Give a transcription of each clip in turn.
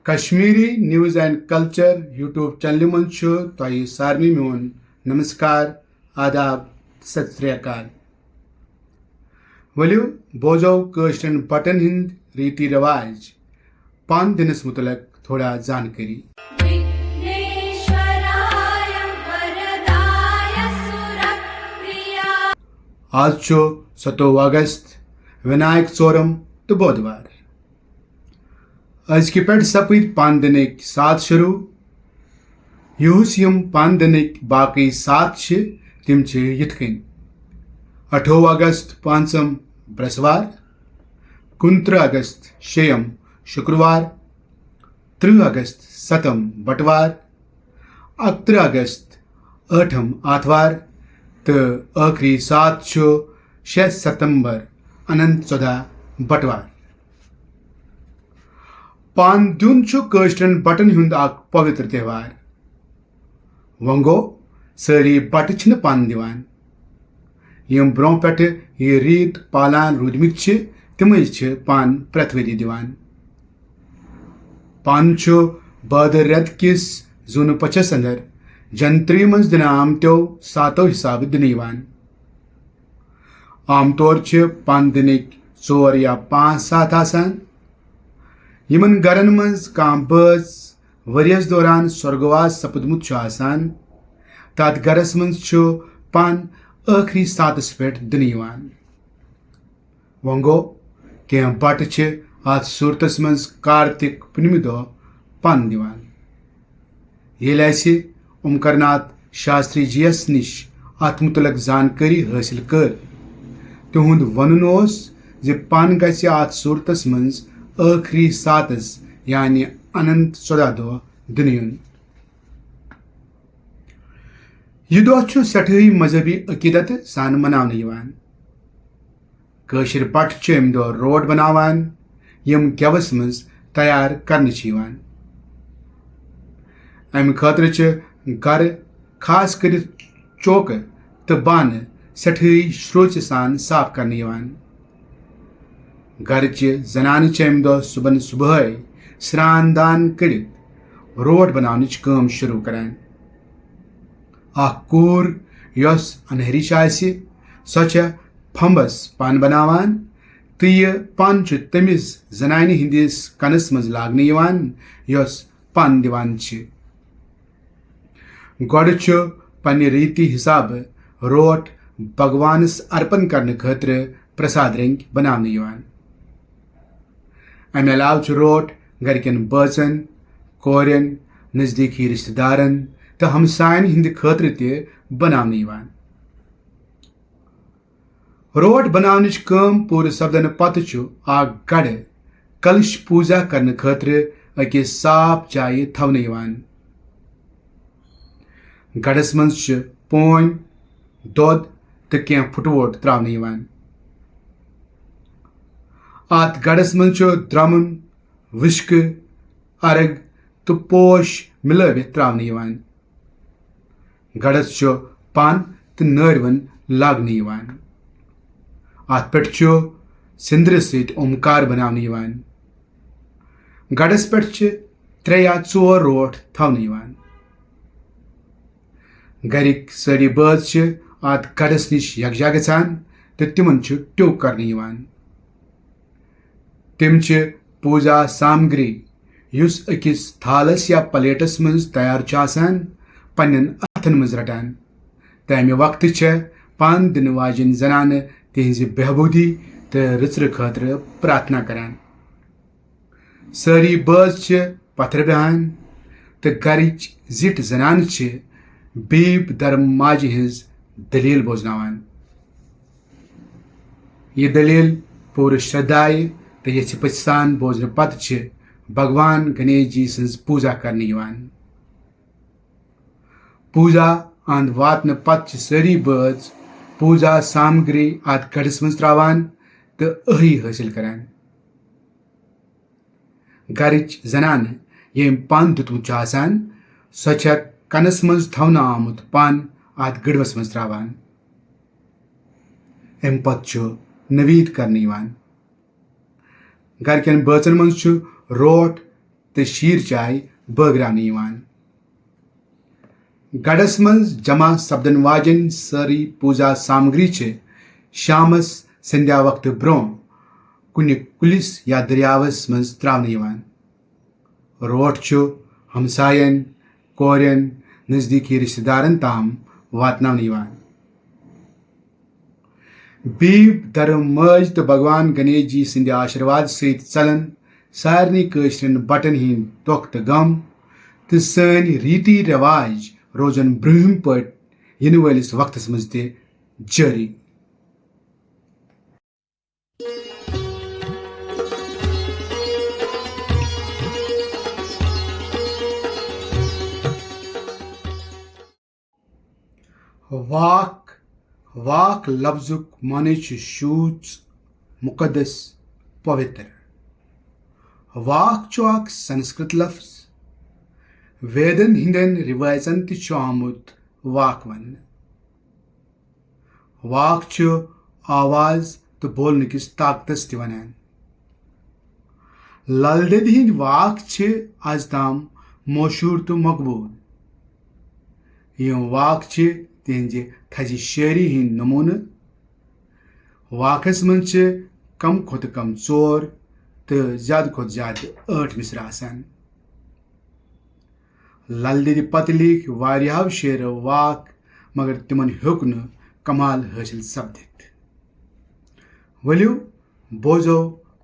Kashmiri news and culture YouTube channel मंच तय सारनी मोन नमस्कार आदाब सत श्री अकाल वलियो बोजो कश्मीर बटन हिंद रीति रिवाज पान दिनस मुतलक थोड़ा जानकारी आज 7 अगस्त विनायक चौरम तो बुधवार आज पे सपद पान दिनक सात शुरू युस यम पान दिनक बाकी सात तिम यिथकन 8 अगस्त पांचम ब्रसवार 29 अगस्त शेयम शुक्रवार 30 अगस्त सतम बटवार 31 अगस्त आठम आतवार तो आखिरी सात 6 सितंबर अनंत 14 बटवार पान दिन कश्मीर बटन हुंद पवित्र त्यौहार वंगो सारी बट पान दिवान यम ब्रो पे यह रीत पालान रूदमित तमें पान प्रत वरी दिवान पान बदर रेत किस जून पचस अंदर जनत्री मज दिन आमतो सातो हिसाब दिन आमतौर पान दिनक 4 या 5 सात आसान यमन गरन मज कां बज वरियस दौरान स्वर्गवास सपदमुत आसान तथ गरस मज पान आखिरी सातस पे दिन वंगो कह बट अत सूरतस मज कार्तिक पुनमि दह पान दिवान येल उमकरनाथ शास्त्री जीयस निश अत मुतलक जानकारी हासिल कर तिहुंद वनुन जे पान गछ अत सूरतस मज आखिरी सातस यानी अनंत 14 दह दिन यह दह सठही मजहबी अकीदत सान मनावन कशिर बट अम दह रोड बनावान यम गेवस मज तैयार करने अम खतर गर खास कर चौक तो बान सठही श्रोच सान साफ करने गरच जनान अम दह सुबह सुबह स्नान दान कर रोड बनाने काम शुरू करान कूर यस अनहरी सो फंबस पान बनावान तो यह पान तमिस जनान हिंदिस कनस मज लागने यस पान दिवान गोड़ पन्ने रीति हिसाब रोट भगवानस अर्पण करने खतर प्रसाद रंग बनाने अमे अलाव रोट गरकन बचन कोरन नजदीकी रिश्तेदारन तो हमसायन हिंद खतर बनाने रोट बनाने काम पूरे सपदन पत गढ़ कलश पूजा करने खतर अकिस साफ जाय थवने गढ़स मज पोन दोद तो कह फुटवोट त्रावने अत गढ़स मज द्रमुन विश्क अर्ग तो पोश मिलवित त्रावने गढ़स पान तो नरवन लागने अत पे सिंदर सत ओमकार बनाने गढ़स पे 3 या 4 रोट थवने गरिक सारी बज अत गढ़स निश यकजा गसान तो तिमन ट्यू करने तिम पूजा सामग्री युस अकिस थालस या प्लेटस मज तैयार पन्न अथन मज रटान तमे वक्त पान दिन वाजिन जनान तिहज बेहबूदी तो रिचर खतर प्रार्थना करान सारी बज पथर बेहान तो गरच जिट जनान बीब धर्म माज हज दलील बोजनावान यह दलील पूरे श्रद्धाए तो ये पसान बोजन पत भगवान गणेश जी सज पूजा करने पूजा अंद वातन पत सारी बज पूजा सामग्री अत गढ़स मज त्रावान तो अही हासिल करान गरच जनान यम पान दुतमुत सो कनस मज थवना आमुत पान अत गढ़वस मज त्रावान अम पत नवीद करने गरकन बचन मज रोट तो शीर चाय बगरान यिवान। गढ़स मज जमा सपदन वाजन सारी पूजा सामग्री छे शामस संध्या वक्त ब्रों कुन कुलिस या दरियावस मज त्रावन यिवान। रोट छु हमसायन कोरियन नजदीकी रिश्तेदारन ताम वातनावन यिवान। बीब धर्म मज तो भगवान गणेश जी सिंध आशीर्वाद सहित चलन सारनी कशरन बटन हिंद दुख तो गम तो सन रीति रिवाज रोजन ब्रह्म पट इन वलिस वक्तस मज ते जारी। वाक वाक लफ्जुक माने शूच मुकदस पवित्र। वाक अक संस्कृत लफ्ज वेदन हिंदन रिवायतन तु आमुत वाक वन। वाक आवाज तो बोलने किस ताकतस ति वनान। लल देद हिंद वाक आज ताम मशहूर तो मकबूल। यह वाक तिहंजे थजी शेरी हिंद नमून। वाकस मन कम खुद कम चोर तो ज्यादा खुद ज्यादा 8 मिसर आसान। लल देद पत लिख वारियाव शेर वाक मगर तिमन हेक न कमाल हासिल सपदित। वलियो बोजो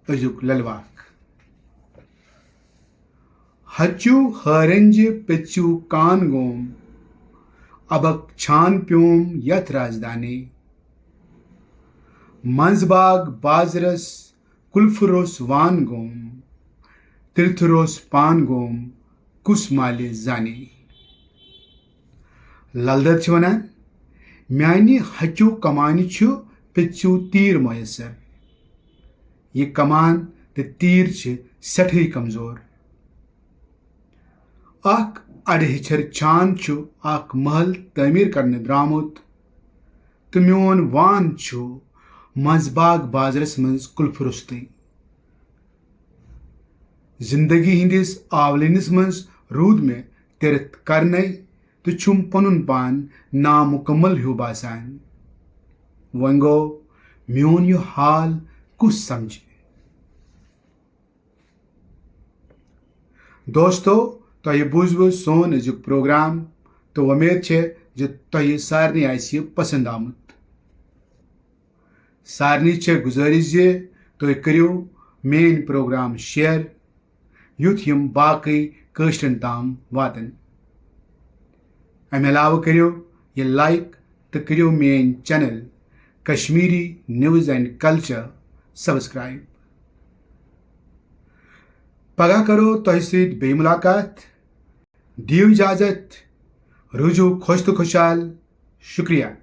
अजुक ललवाक। हचू हरंज पेचू कान गोम अबक छान प्योम यथ राजधानी। मंजबाग बाजरस कुल्फरोस वान गोम तीर्थरोस पान गोम कुस माले जानी। ललदत वनान म्यानी हचू कमानी पेचू तीर मयसर। ये कमान तो तीर सठे कमजोर। अख अड़हिचर छान अख महल तमीर करने द्रामुत तो मोन वान मंजबाग बाजरस मज कुल्फरुस्ती। जिंदगी हिंदिस आवलिनिस मज रूद में तिरत करने तो छुम पनुन पान नामुकम्मल ह्यू बासान। वंगो म्योन यो हाल कुछ समझे। दोस्तों तह बूजव सोन अजुक प्रोग्राम तो उम्मीद है जो तह सारनी आसि पसंद आमुत। सारनी गुजारिश जे तुह करियो मेन प्रोग्राम शेयर युथ यम बाकी कशरन ताम वातन। अमे अलावा करियो ये लाइक तो करियो main channel Kashmiri news and culture subscribe. पगा करो तह सहित बे मुलाकात। दियो इजाजत। रुजू खुश तो खुशहाल। शुक्रिया।